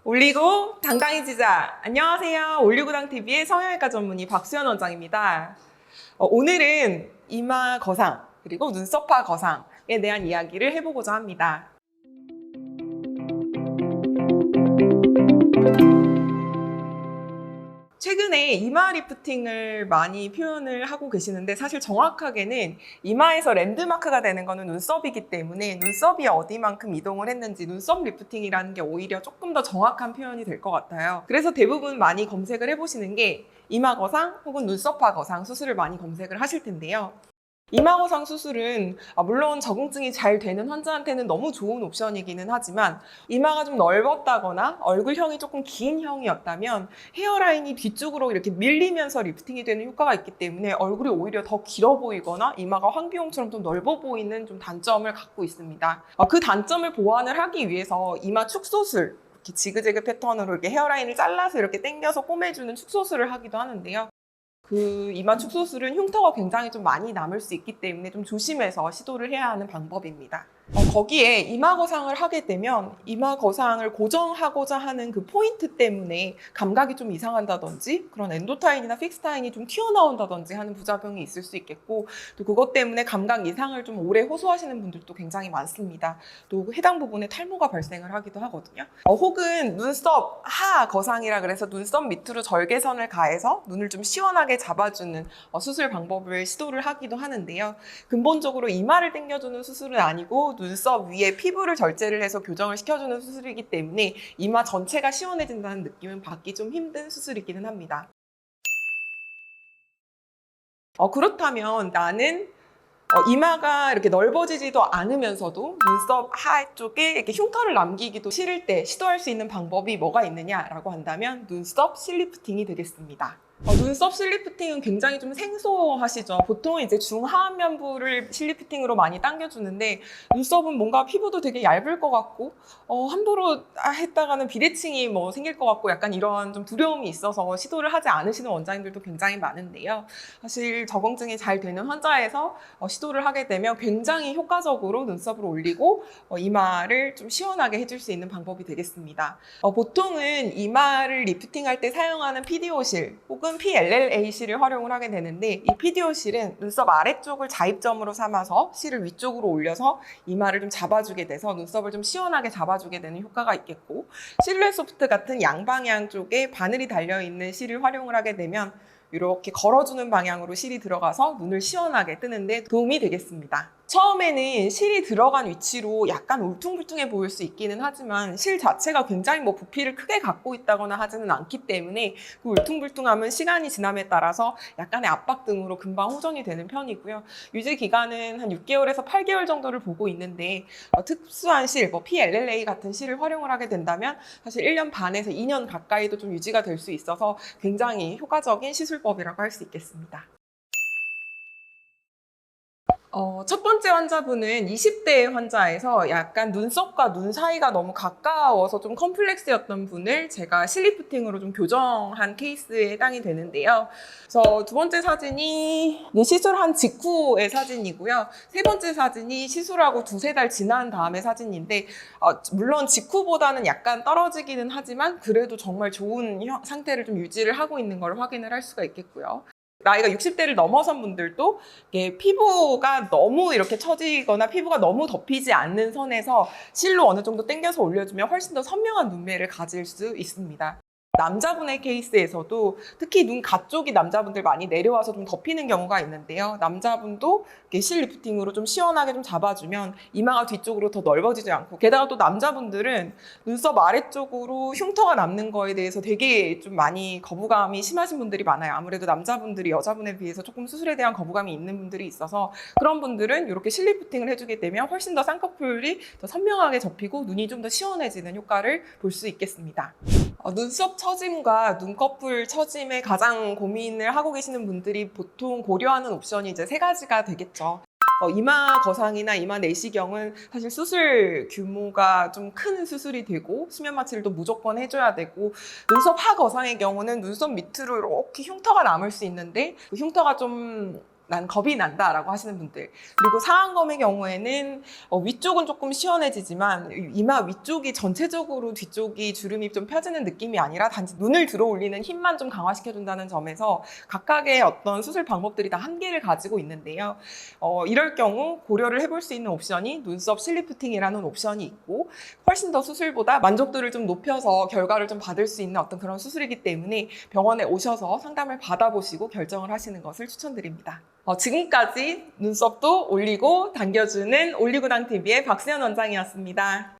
올리고 당당해지자. 안녕하세요. 올리고당TV의 성형외과 전문의 박수연 원장입니다. 오늘은 이마 거상 그리고 눈썹파 거상에 대한 이야기를 해보고자 합니다. 최근에 이마 리프팅을 많이 표현을 하고 계시는데 사실 정확하게는 이마에서 랜드마크가 되는 거는 눈썹이기 때문에 눈썹이 어디만큼 이동을 했는지 눈썹 리프팅이라는 게 오히려 조금 더 정확한 표현이 될 것 같아요. 그래서 대부분 많이 검색을 해보시는 게 이마 거상 혹은 눈썹파 거상 수술을 많이 검색을 하실 텐데요. 이마 거상 수술은 물론 적응증이 잘 되는 환자한테는 너무 좋은 옵션이기는 하지만 이마가 좀 넓었다거나 얼굴형이 조금 긴 형이었다면 헤어라인이 뒤쪽으로 이렇게 밀리면서 리프팅이 되는 효과가 있기 때문에 얼굴이 오히려 더 길어 보이거나 이마가 황비용처럼 좀 넓어 보이는 좀 단점을 갖고 있습니다. 그 단점을 보완을 하기 위해서 이마 축소술 이렇게 지그재그 패턴으로 이렇게 헤어라인을 잘라서 이렇게 당겨서 꼬매주는 축소술을 하기도 하는데요. 그 이마 축소술은 흉터가 굉장히 좀 많이 남을 수 있기 때문에 좀 조심해서 시도를 해야 하는 방법입니다. 거기에 이마 거상을 하게 되면 이마 거상을 고정하고자 하는 그 포인트 때문에 감각이 좀 이상한다든지 그런 엔도타인이나 픽스타인이 좀 튀어나온다든지 하는 부작용이 있을 수 있겠고 또 그것 때문에 감각 이상을 좀 오래 호소하시는 분들도 굉장히 많습니다. 또 해당 부분에 탈모가 발생을 하기도 하거든요. 혹은 눈썹 하 거상이라 그래서 눈썹 밑으로 절개선을 가해서 눈을 좀 시원하게 잡아주는 수술 방법을 시도를 하기도 하는데요. 근본적으로 이마를 당겨주는 수술은 아니고 눈썹 위에 피부를 절제를 해서 교정을 시켜주는 수술이기 때문에 이마 전체가 시원해진다는 느낌은 받기 좀 힘든 수술이기는 합니다. 그렇다면 나는 이마가 이렇게 넓어지지도 않으면서도 눈썹 하에 쪽에 이렇게 흉터를 남기기도 싫을 때 시도할 수 있는 방법이 뭐가 있느냐라고 한다면 눈썹 실리프팅이 되겠습니다. 눈썹 실리프팅은 굉장히 좀 생소하시죠. 보통은 이제 중하안면부를 실리프팅으로 많이 당겨주는데 눈썹은 뭔가 피부도 되게 얇을 것 같고 함부로 했다가는 비대칭이 뭐 생길 것 같고 약간 이런 좀 두려움이 있어서 시도를 하지 않으시는 원장님들도 굉장히 많은데요. 사실 적응증이 잘 되는 환자에서 시도를 하게 되면 굉장히 효과적으로 눈썹을 올리고 이마를 좀 시원하게 해줄 수 있는 방법이 되겠습니다. 보통은 이마를 리프팅할 때 사용하는 PDO실 혹은 PLLA실을 활용을 하게 되는데 이 PDO실은 눈썹 아래쪽을 자입점으로 삼아서 실을 위쪽으로 올려서 이마를 좀 잡아주게 돼서 눈썹을 좀 시원하게 잡아주게 되는 효과가 있겠고 실루엣 소프트 같은 양방향 쪽에 바늘이 달려있는 실을 활용을 하게 되면 이렇게 걸어주는 방향으로 실이 들어가서 눈을 시원하게 뜨는데 도움이 되겠습니다. 처음에는 실이 들어간 위치로 약간 울퉁불퉁해 보일 수 있기는 하지만 실 자체가 굉장히 뭐 부피를 크게 갖고 있다거나 하지는 않기 때문에 그 울퉁불퉁함은 시간이 지남에 따라서 약간의 압박 등으로 금방 호전이 되는 편이고요. 유지 기간은 한 6개월에서 8개월 정도를 보고 있는데 특수한 실, 뭐 PLLA 같은 실을 활용을 하게 된다면 사실 1년 반에서 2년 가까이도 좀 유지가 될 수 있어서 굉장히 효과적인 시술법이라고 할 수 있겠습니다. 첫 번째 환자분은 20대 환자에서 약간 눈썹과 눈 사이가 너무 가까워서 좀 컴플렉스였던 분을 제가 실리프팅으로 좀 교정한 케이스에 해당이 되는데요. 그래서 두 번째 사진이 시술한 직후의 사진이고요. 세 번째 사진이 시술하고 두세 달 지난 다음의 사진인데 물론 직후보다는 약간 떨어지기는 하지만 그래도 정말 좋은 상태를 좀 유지를 하고 있는 걸 확인을 할 수가 있겠고요. 나이가 60대를 넘어선 분들도 이게 피부가 너무 이렇게 처지거나 피부가 너무 덮이지 않는 선에서 실로 어느 정도 당겨서 올려주면 훨씬 더 선명한 눈매를 가질 수 있습니다. 남자분의 케이스에서도 특히 눈 가쪽이 남자분들 많이 내려와서 좀 덮이는 경우가 있는데요. 남자분도 실 리프팅으로 좀 시원하게 좀 잡아주면 이마가 뒤쪽으로 더 넓어지지 않고 게다가 또 남자분들은 눈썹 아래쪽으로 흉터가 남는 거에 대해서 되게 좀 많이 거부감이 심하신 분들이 많아요. 아무래도 남자분들이 여자분에 비해서 조금 수술에 대한 거부감이 있는 분들이 있어서 그런 분들은 이렇게 실 리프팅을 해주게 되면 훨씬 더 쌍꺼풀이 더 선명하게 접히고 눈이 좀 더 시원해지는 효과를 볼 수 있겠습니다. 눈썹 처짐과 눈꺼풀 처짐에 가장 고민을 하고 계시는 분들이 보통 고려하는 옵션이 이제 세 가지가 되겠죠. 이마 거상이나 이마 내시경은 사실 수술 규모가 좀 큰 수술이 되고 수면 마취를 또 무조건 해줘야 되고 눈썹 하 거상의 경우는 눈썹 밑으로 이렇게 흉터가 남을 수 있는데 그 흉터가 좀 난 겁이 난다라고 하시는 분들, 그리고 상안검의 경우에는 위쪽은 조금 시원해지지만 이마 위쪽이 전체적으로 뒤쪽이 주름이 좀 펴지는 느낌이 아니라 단지 눈을 들어 올리는 힘만 좀 강화시켜준다는 점에서 각각의 어떤 수술 방법들이 다 한계를 가지고 있는데요. 이럴 경우 고려를 해볼 수 있는 옵션이 눈썹 실리프팅이라는 옵션이 있고, 훨씬 더 수술보다 만족도를 좀 높여서 결과를 좀 받을 수 있는 어떤 그런 수술이기 때문에 병원에 오셔서 상담을 받아보시고 결정을 하시는 것을 추천드립니다. 지금까지 눈썹도 올리고 당겨주는 올리고당 TV의 박수연 원장이었습니다.